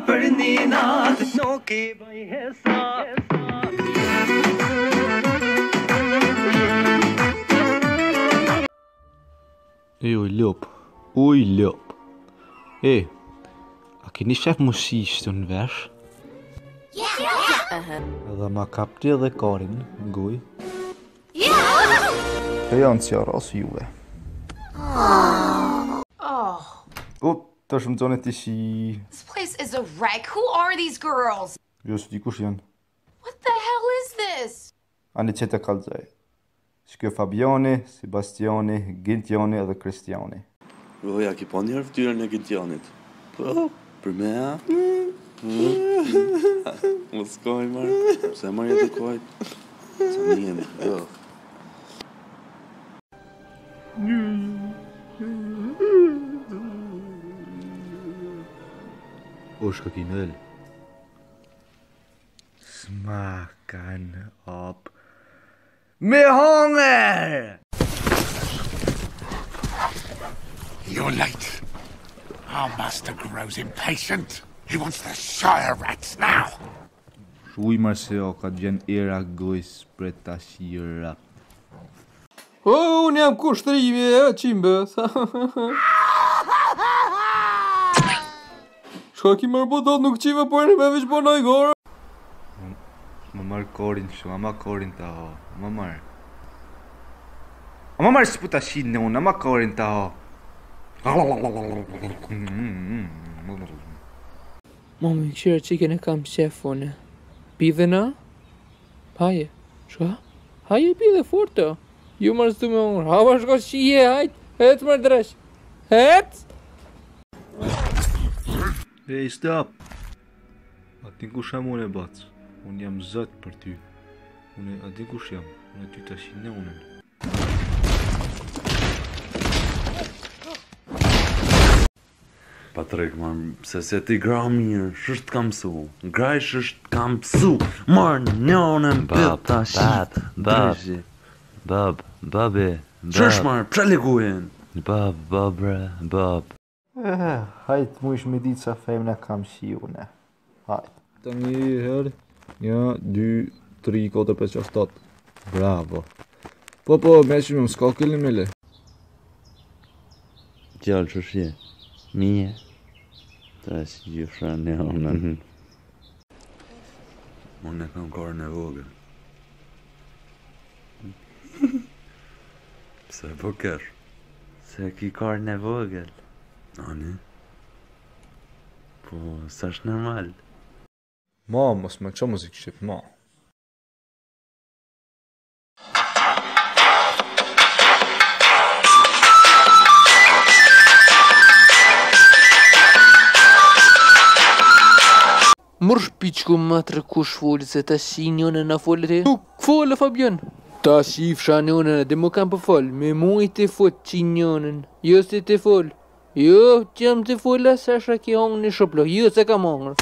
për një natë nuk i bëj hesa. Oj lop. A keni shef mushish të në vesh? Edhe ma kapti edhe karin në guj. E janë që rasë juve. Të shumë zonet të shi... This place is a wreck. Who are these girls? Jo së di kush janë. What the hell is this? Ani që të kalzaj. Shkjo Fabiani, Sebastiani, Gintjani edhe Kristiani. Ja ki po njerë ftyrën e Gintjanit. Po, për me a? Mos koj marë. Pse marë jetë kojt? Sa një jemi, jo. O shka ki nëll. Smakan op. Me hunger! You're late. Our master grows impatient. He wants the Shire rats now. Shuj Marcel, ka të vjen era gojës për ta shira. Unë jam kushtrimi e qimbe. Shka ki mërë po thot nuk qive për me veç po nëj gore. Më marë korin shumë, ama korin të ho. Më marë. Ama marë shputa shinë në unë, ama korin të ho. Mami, këshirë qiken e kam qef une. Pidhe na? Haje. Shka? Haje pidhe forte. Ju marë së të me unë. Hava shko shije, hajt. Het mërë dresh. Het! Hey, stop! Atin kush jam unë e bacë. Unë jam zëtë për ty. Atin kush jam. Unë ty të shinë në unën. Patrik, se se ti gra mirë, shështë kam su. Graj shështë kam su. Marë njënën për ta shqitë. Babi. Qështë marë, që legujen? Bab. Hajt mu ish me ditë sa femna kam shi une. Hajt. Të një herë. 1, 2, 3, 4, 5, 6, 7. Bravo. Po, me që më s'ka këllin me le. Gjallë që shje. Mije. Ta si gjifra në onën. Unë e kam karën e vogël. Pse po kesh? Se ki karën e vogël. Ani? Po, sa është normal. Ma, mos me qa muzik shqip, ma. Mërsh piqku më të rëkush folë se ta shi njënë në folë të. Nuk folë, Fabian. Ta shif sha njënë, dhe më kam për folë. Me mu i të folë që njënën. Jo se të folë. Jo, që jam të folë, sa shra ki hongë një shoplo. Jo se kam hongë.